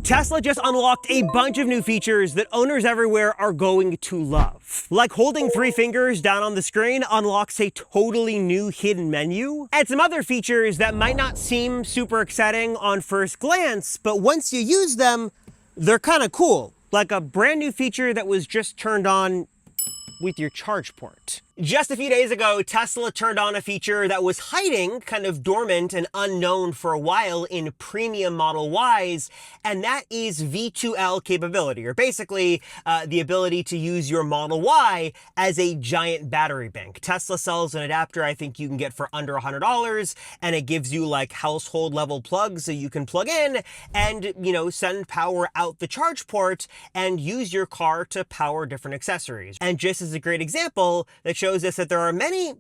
Tesla just unlocked a bunch of new features that owners everywhere are going to love. Like holding 3 fingers down on the screen unlocks a totally new hidden menu, and some other features that might not seem super exciting on first glance, but once you use them, they're kind of cool. Like a brand new feature that was just turned on with your charge port. Just a few days ago, Tesla turned on a feature that was hiding, kind of dormant and unknown for a while in premium Model Ys, and that is V2L capability, or basically the ability to use your Model Y as a giant battery bank. Tesla sells an adapter I think you can get for under $100, and it gives you like household level plugs so you can plug in and, send power out the charge port and use your car to power different accessories. And just as a great example that shows us that there are many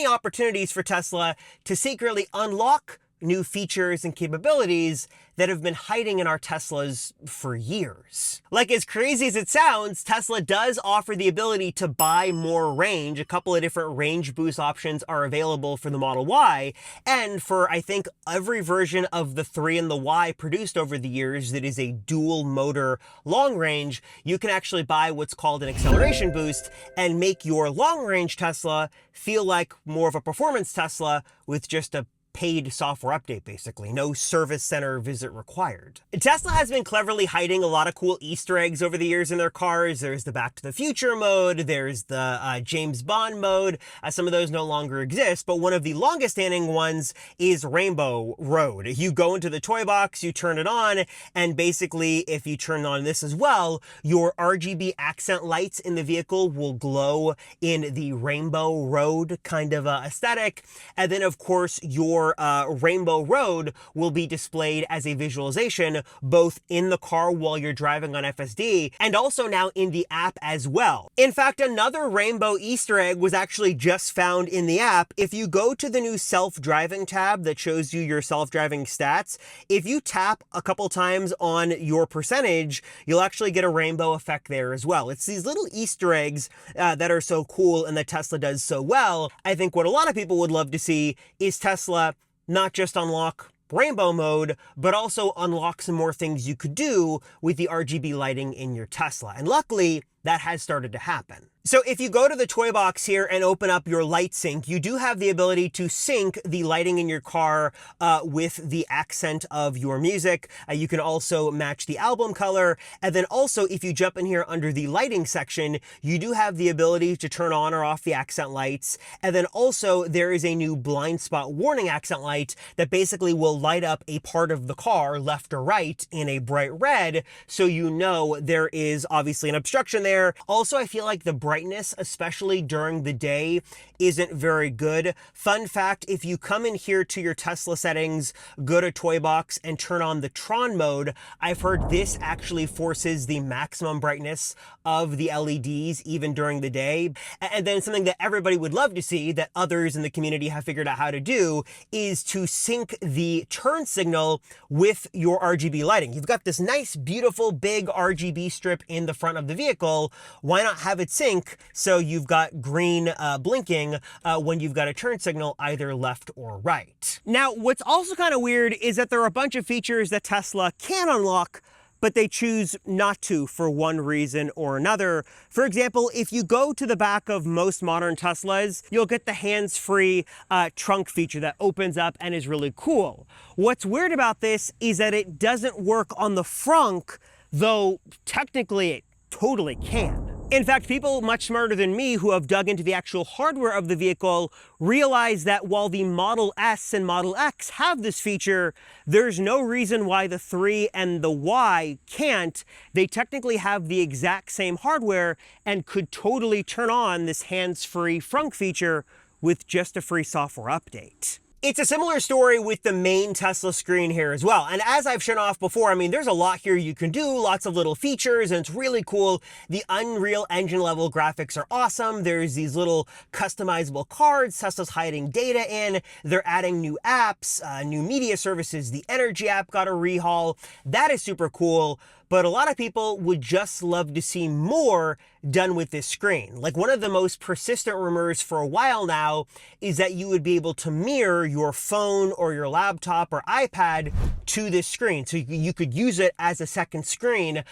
opportunities for Tesla to secretly unlock new features and capabilities that have been hiding in our Teslas for years. Like, as crazy as it sounds, Tesla does offer the ability to buy more range. A couple of different range boost options are available for the Model Y, and for, I think, every version of the 3 and the Y produced over the years that is a dual motor long range, you can actually buy what's called an acceleration boost and make your long range Tesla feel like more of a performance Tesla with just a paid software update, basically. No service center visit required. Tesla has been cleverly hiding a lot of cool Easter eggs over the years in their cars. There's the Back to the Future mode, there's the James Bond mode. Some of those no longer exist, but one of the longest standing ones is Rainbow Road. You go into the toy box, you turn it on, and basically if you turn on this as well, your RGB accent lights in the vehicle will glow in the Rainbow Road kind of aesthetic. And then of course your Rainbow Road will be displayed as a visualization both in the car while you're driving on FSD and also now in the app as well. In fact, another rainbow Easter egg was actually just found in the app. If you go to the new self-driving tab that shows you your self-driving stats, if you tap a couple times on your percentage, you'll actually get a rainbow effect there as well. It's these little Easter eggs that are so cool and that Tesla does so well. I think what a lot of people would love to see is Tesla not just unlock rainbow mode, but also unlock some more things you could do with the RGB lighting in your Tesla. And luckily, that has started to happen. So if you go to the toy box here and open up your light sync, you do have the ability to sync the lighting in your car with the accent of your music. You can also match the album color. And then also, if you jump in here under the lighting section, you do have the ability to turn on or off the accent lights. And then also there is a new blind spot warning accent light that basically will light up a part of the car, left or right, in a bright red. So you know there is obviously an obstruction there. Also, I feel like the brightness, especially during the day, isn't very good. Fun fact, if you come in here to your Tesla settings, go to Toy Box and turn on the Tron mode, I've heard this actually forces the maximum brightness of the LEDs even during the day. And then something that everybody would love to see that others in the community have figured out how to do is to sync the turn signal with your RGB lighting. You've got this nice, beautiful, big RGB strip in the front of the vehicle. Why not have it sync so you've got green blinking when you've got a turn signal either left or right? Now, what's also kind of weird is that there are a bunch of features that Tesla can unlock, but they choose not to for one reason or another. For example, if you go to the back of most modern Teslas, you'll get the hands-free trunk feature that opens up and is really cool. What's weird about this is that it doesn't work on the frunk, though technically it totally can. In fact, people much smarter than me who have dug into the actual hardware of the vehicle realize that while the Model S and Model X have this feature, there's no reason why the 3 and the Y can't. They technically have the exact same hardware and could totally turn on this hands-free frunk feature with just a free software update. It's a similar story with the main Tesla screen here as well. And as I've shown off before, I mean, there's a lot here you can do, lots of little features, and it's really cool. The Unreal Engine level graphics are awesome. There's these little customizable cards Tesla's hiding data in. They're adding new apps, new media services. The Energy app got a rehaul. That is super cool. But a lot of people would just love to see more done with this screen. Like, one of the most persistent rumors for a while now is that you would be able to mirror your phone or your laptop or iPad to this screen. So you could use it as a second screen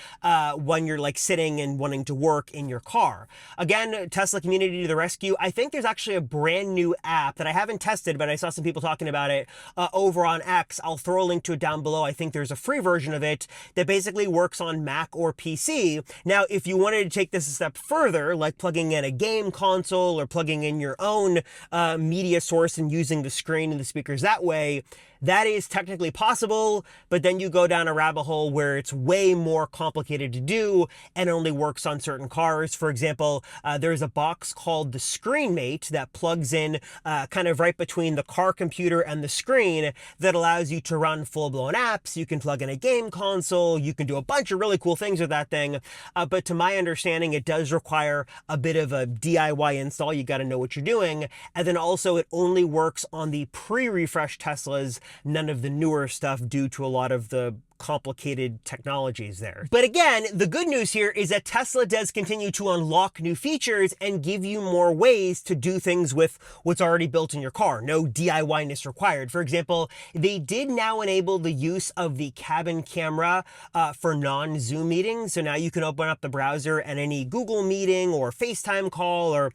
when you're like sitting and wanting to work in your car. Again, Tesla community to the rescue. I think there's actually a brand new app that I haven't tested, but I saw some people talking about it over on X. I'll throw a link to it down below. I think there's a free version of it that basically works on Mac or PC. Now, if you wanted to take this a step further, like plugging in a game console or plugging in your own media source and using the screen and the speakers that way, that is technically possible, but then you go down a rabbit hole where it's way more complicated to do and only works on certain cars. For example, there's a box called the ScreenMate that plugs in kind of right between the car computer and the screen that allows you to run full-blown apps. You can plug in a game console. You can do a bunch of really cool things with that thing. But to my understanding, it does require a bit of a DIY install. You got to know what you're doing. And then also it only works on the pre-refresh Teslas, none of the newer stuff due to a lot of the complicated technologies there. But again, the good news here is that Tesla does continue to unlock new features and give you more ways to do things with what's already built in your car. No DIY-ness required. For example, they did now enable the use of the cabin camera for non-Zoom meetings. So now you can open up the browser and any Google meeting or FaceTime call or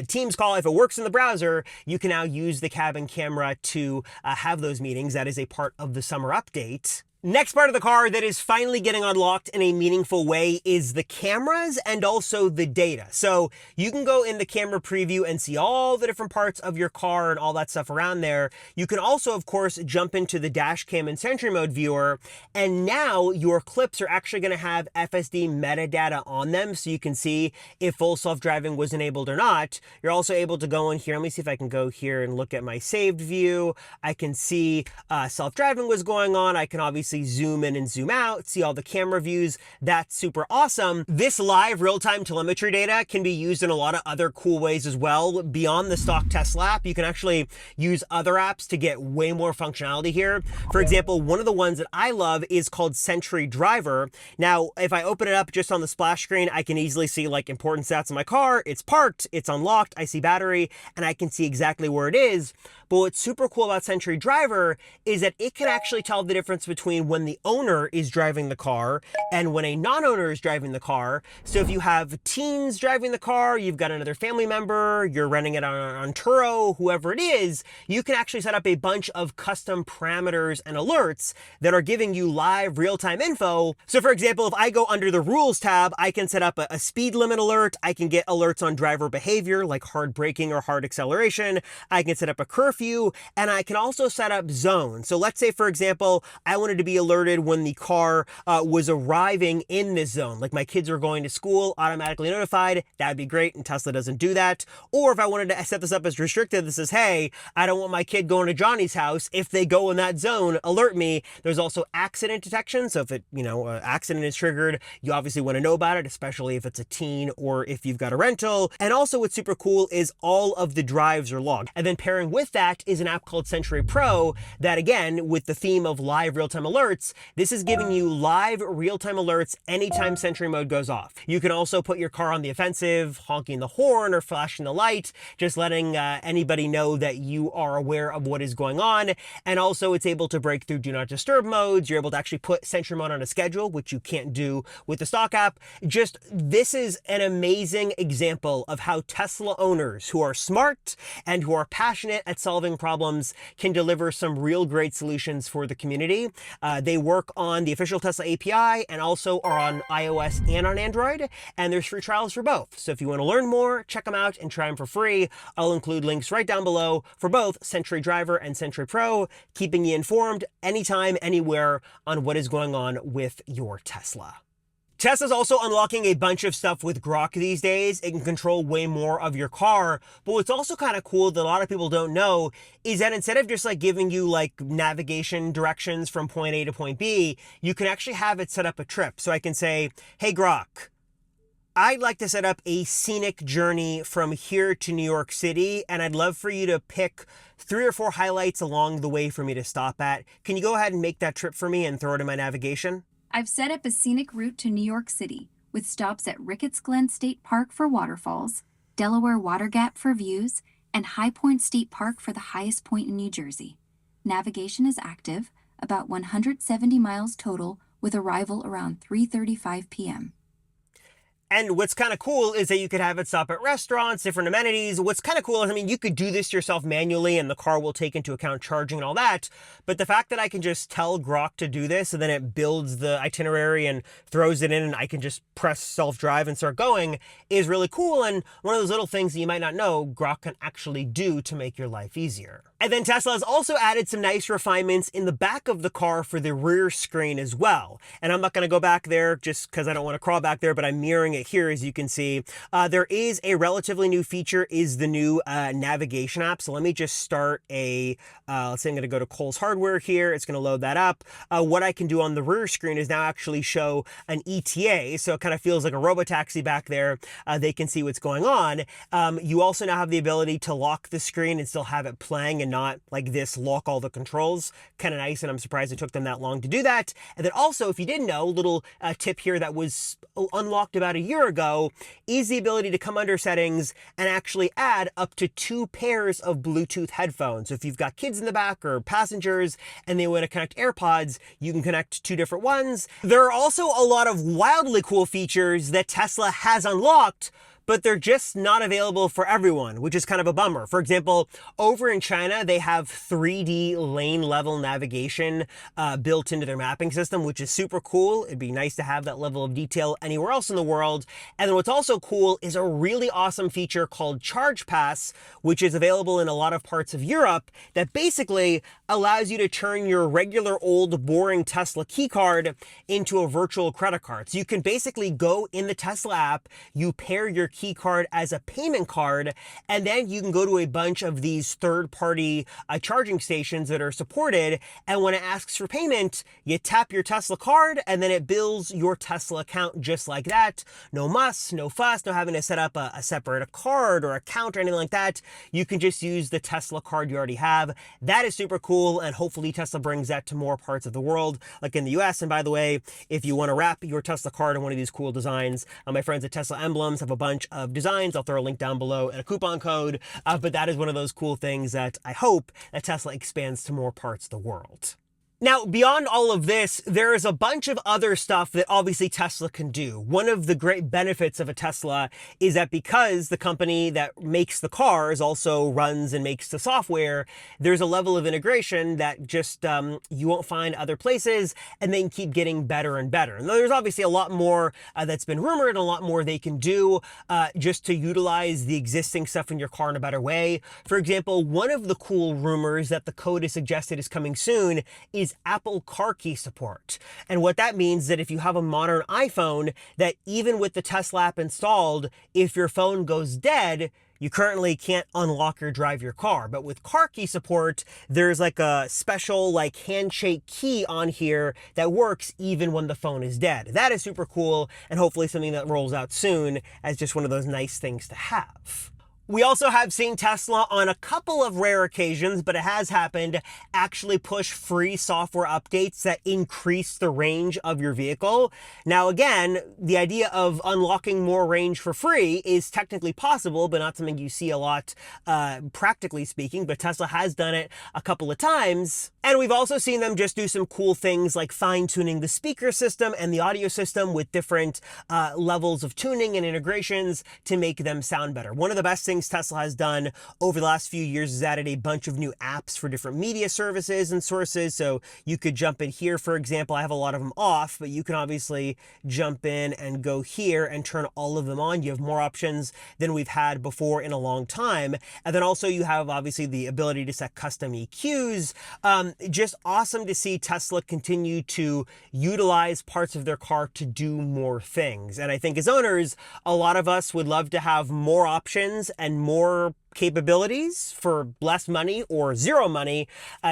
Teams call, if it works in the browser, you can now use the cabin camera to have those meetings. That is a part of the summer update. Next part of the car that is finally getting unlocked in a meaningful way is the cameras and also the data. So you can go in the camera preview and see all the different parts of your car and all that stuff around there. You can also, of course, jump into the dash cam and Sentry Mode viewer, and now your clips are actually going to have FSD metadata on them, so you can see if full self-driving was enabled or not. You're also able to go in here. Let me see if I can go here and look at my saved view. I can see self-driving was going on. I can obviously zoom in and zoom out, see all the camera views. That's super awesome. This live real-time telemetry data can be used in a lot of other cool ways as well. Beyond the stock Tesla app, you can actually use other apps to get way more functionality here. For example, one of the ones that I love is called Sentry Driver. Now, if I open it up just on the splash screen, I can easily see like important stats in my car. It's parked, it's unlocked, I see battery, and I can see exactly where it is. But what's super cool about Sentry Driver is that it can actually tell the difference between when the owner is driving the car and when a non-owner is driving the car. So if you have teens driving the car, you've got another family member, you're renting it on Turo, whoever it is, you can actually set up a bunch of custom parameters and alerts that are giving you live real-time info. So for example, if I go under the rules tab, I can set up a speed limit alert. I can get alerts on driver behavior like hard braking or hard acceleration. I can set up a curfew, and I can also set up zones. So let's say, for example, I wanted to be alerted when the car was arriving in this zone. Like my kids are going to school, automatically notified. That'd be great, and Tesla doesn't do that. Or if I wanted to set this up as restricted, this says, hey, I don't want my kid going to Johnny's house. If they go in that zone, alert me. There's also accident detection. So if it, accident is triggered, you obviously want to know about it, especially if it's a teen or if you've got a rental. And also what's super cool is all of the drives are logged. And then pairing with that is an app called Sentry Pro that, again, with the theme of live real-time alerts, this is giving you live real-time alerts anytime Sentry Mode goes off. You can also put your car on the offensive, honking the horn or flashing the light, just letting anybody know that you are aware of what is going on. And also it's able to break through do not disturb modes. You're able to actually put Sentry Mode on a schedule, which you can't do with the stock app. Just, this is an amazing example of how Tesla owners who are smart and who are passionate at solving problems can deliver some real great solutions for the community. They work on the official Tesla API and also are on iOS and on Android, and there's free trials for both. So if you want to learn more, check them out and try them for free. I'll include links right down below for both Sentry Driver and Sentry Pro, keeping you informed anytime, anywhere on what is going on with your Tesla. Tesla's also unlocking a bunch of stuff with Grok these days. It can control way more of your car. But what's also kind of cool that a lot of people don't know is that instead of just like giving you like navigation directions from point A to point B, you can actually have it set up a trip. So I can say, hey Grok, I'd like to set up a scenic journey from here to New York City, and I'd love for you to pick 3 or 4 highlights along the way for me to stop at. Can you go ahead and make that trip for me and throw it in my navigation? I've set up a scenic route to New York City with stops at Ricketts Glen State Park for waterfalls, Delaware Water Gap for views, and High Point State Park for the highest point in New Jersey. Navigation is active, about 170 miles total, with arrival around 3:35 p.m. And what's kind of cool is that you could have it stop at restaurants, different amenities. What's kind of cool is, I mean, you could do this yourself manually and the car will take into account charging and all that. But the fact that I can just tell Grok to do this and then it builds the itinerary and throws it in and I can just press self-drive and start going is really cool. And one of those little things that you might not know Grok can actually do to make your life easier. And then Tesla has also added some nice refinements in the back of the car for the rear screen as well. And I'm not going to go back there just because I don't want to crawl back there, but I'm mirroring it here, as you can see. There is a relatively new feature, is the new navigation app. So let me just start let's say I'm going to go to Kohl's Hardware here. It's going to load that up. What I can do on the rear screen is now actually show an ETA. So it kind of feels like a robotaxi back there. They can see what's going on. You also now have the ability to lock the screen and still have it playing and not like this, lock all the controls. Kind of nice, and I'm surprised it took them that long to do that. And then also, if you didn't know, little tip here that was unlocked about a year ago is the ability to come under settings and actually add up to 2 pairs of Bluetooth headphones. So if you've got kids in the back or passengers and they want to connect AirPods, you can connect 2 different ones. There are also a lot of wildly cool features that Tesla has unlocked, but they're just not available for everyone, which is kind of a bummer. For example, over in China, they have 3D lane level navigation built into their mapping system, which is super cool. It'd be nice to have that level of detail anywhere else in the world. And then what's also cool is a really awesome feature called Charge Pass, which is available in a lot of parts of Europe, that basically allows you to turn your regular old boring Tesla key card into a virtual credit card. So you can basically go in the Tesla app, you pair your key card as a payment card, and then you can go to a bunch of these third-party charging stations that are supported, and when it asks for payment, you tap your Tesla card and then it bills your Tesla account just like that. No muss, no fuss, no having to set up a separate card or account or anything like that. You can just use the Tesla card you already have. That is super cool, and hopefully Tesla brings that to more parts of the world, like in the US. And by the way, if you want to wrap your Tesla card in one of these cool designs, my friends at Tesla Emblems have a bunch of designs. I'll throw a link down below and a coupon code, but that is one of those cool things that I hope that Tesla expands to more parts of the world. Now, beyond all of this, there is a bunch of other stuff that obviously Tesla can do. One of the great benefits of a Tesla is that because the company that makes the cars also runs and makes the software, there's a level of integration that just you won't find other places, and they can keep getting better and better. And there's obviously a lot more that's been rumored and a lot more they can do just to utilize the existing stuff in your car in a better way. For example, one of the cool rumors that the code has suggested is coming soon is Apple Car Key support. And what that means is that if you have a modern iPhone, that even with the Tesla app installed, if your phone goes dead, you currently can't unlock or drive your car. But with car key support, there's like a special like handshake key on here that works even when the phone is dead. That is super cool, and hopefully something that rolls out soon as just one of those nice things to have. We also have seen Tesla on a couple of rare occasions, but it has happened, actually push free software updates that increase the range of your vehicle. Now, again, the idea of unlocking more range for free is technically possible, but not something you see a lot, practically speaking, but Tesla has done it a couple of times. And we've also seen them just do some cool things like fine-tuning the speaker system and the audio system with different levels of tuning and integrations to make them sound better. One of the best things Tesla has done over the last few years is added a bunch of new apps for different media services and sources. So you could jump in here, for example. I have a lot of them off, but you can obviously jump in and go here and turn all of them on. You have more options than we've had before in a long time. And then also you have obviously the ability to set custom EQs. Just awesome to see Tesla continue to utilize parts of their car to do more things. And I think as owners, a lot of us would love to have more options and more capabilities for less money or zero money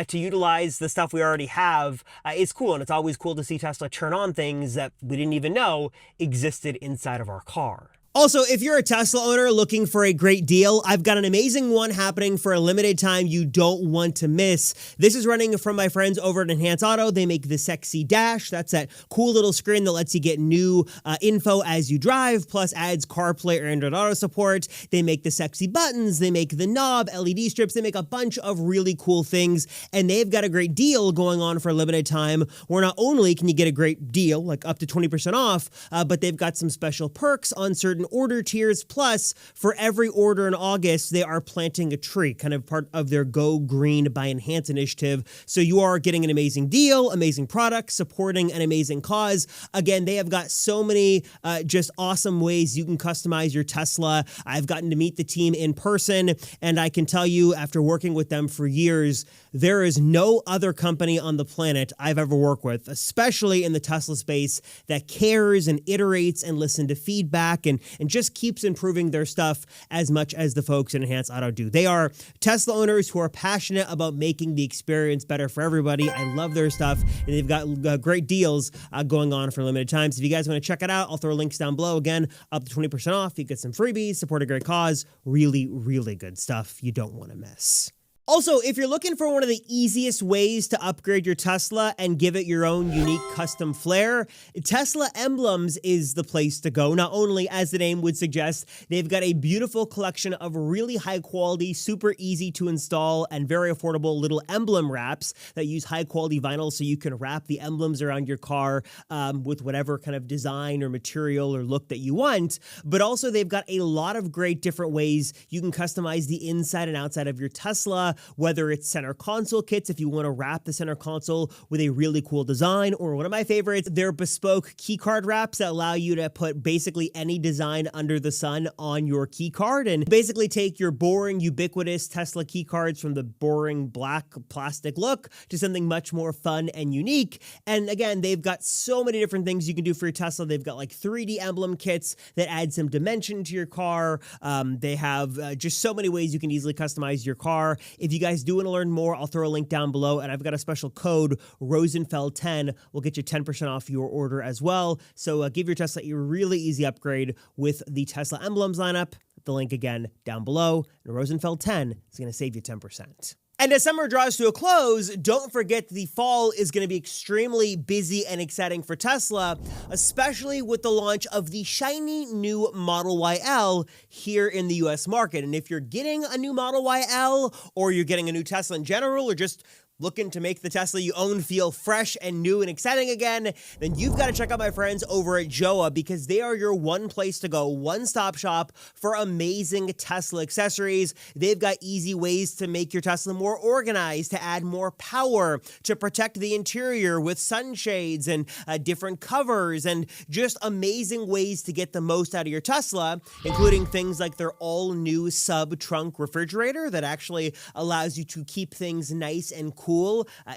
to utilize the stuff we already have. It's cool, and it's always cool to see Tesla turn on things that we didn't even know existed inside of our car. Also, if you're a Tesla owner looking for a great deal, I've got an amazing one happening for a limited time you don't want to miss. This is running from my friends over at Enhance Auto. They make the Sexy Dash. That's that cool little screen that lets you get new info as you drive, plus adds CarPlay or Android Auto support. They make the Sexy Buttons. They make the knob, LED strips. They make a bunch of really cool things, and they've got a great deal going on for a limited time where not only can you get a great deal, like up to 20% off, but they've got some special perks on certain order tiers. Plus, for every order in August, they are planting a tree, kind of part of their Go Green by Enhance initiative. So you are getting an amazing deal, amazing product, supporting an amazing cause. Again, they have got so many just awesome ways you can customize your Tesla. I've gotten to meet the team in person, and I can tell you, after working with them for years, there is no other company on the planet I've ever worked with, especially in the Tesla space, that cares and iterates and listens to feedback and just keeps improving their stuff as much as the folks at Enhance Auto do. They are Tesla owners who are passionate about making the experience better for everybody. I love their stuff, and they've got great deals going on for limited times. If you guys want to check it out, I'll throw links down below. Again, up to 20% off. You get some freebies, support a great cause. Really, really good stuff you don't want to miss. Also, if you're looking for one of the easiest ways to upgrade your Tesla and give it your own unique custom flair, Tesla Emblems is the place to go. Not only, as the name would suggest, they've got a beautiful collection of really high quality, super easy to install, and very affordable little emblem wraps that use high quality vinyl so you can wrap the emblems around your car with whatever kind of design or material or look that you want. But also, they've got a lot of great different ways you can customize the inside and outside of your Tesla, whether it's center console kits, if you want to wrap the center console with a really cool design, or one of my favorites, they're bespoke keycard wraps that allow you to put basically any design under the sun on your keycard and basically take your boring, ubiquitous Tesla keycards from the boring black plastic look to something much more fun and unique. And again, they've got so many different things you can do for your Tesla. They've got like 3D emblem kits that add some dimension to your car. They have just so many ways you can easily customize your car. If you guys do want to learn more, I'll throw a link down below, and I've got a special code, Rosenfeld10, will get you 10% off your order as well. So give your Tesla a really easy upgrade with the Tesla Emblems lineup. The link again down below, and Rosenfeld10 is going to save you 10%. And as summer draws to a close, don't forget the fall is going to be extremely busy and exciting for Tesla, especially with the launch of the shiny new Model YL here in the US market. And if you're getting a new Model YL, or you're getting a new Tesla in general, or just looking to make the Tesla you own feel fresh and new and exciting again, then you've got to check out my friends over at Joa, because they are your one place to go, one-stop shop for amazing Tesla accessories. They've got easy ways to make your Tesla more organized, to add more power, to protect the interior with sunshades and different covers, and just amazing ways to get the most out of your Tesla, including things like their all-new sub-trunk refrigerator that actually allows you to keep things nice and cool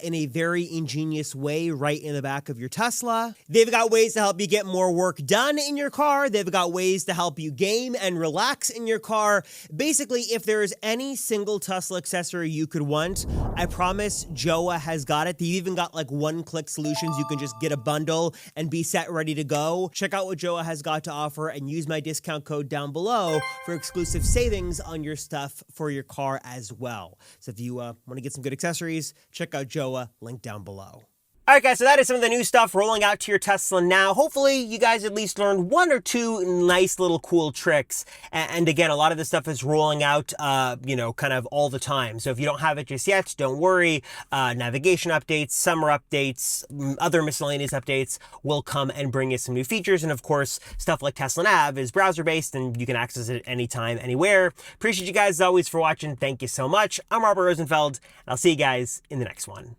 in a very ingenious way right in the back of your Tesla. They've got ways to help you get more work done in your car. They've got ways to help you game and relax in your car. Basically, if there is any single Tesla accessory you could want, I promise Joa has got it. They've even got like one-click solutions. You can just get a bundle and be set ready to go. Check out what Joa has got to offer and use my discount code down below for exclusive savings on your stuff for your car as well. So if you want to get some good accessories, check out Joa, link down below. All right, guys, so that is some of the new stuff rolling out to your Tesla now. Hopefully, you guys at least learned one or two nice little cool tricks. And again, a lot of this stuff is rolling out, kind of all the time. So if you don't have it just yet, don't worry. Navigation updates, summer updates, other miscellaneous updates will come and bring you some new features. And of course, stuff like Tesla Nav is browser-based, and you can access it anytime, anywhere. Appreciate you guys as always for watching. Thank you so much. I'm Robert Rosenfeld, and I'll see you guys in the next one.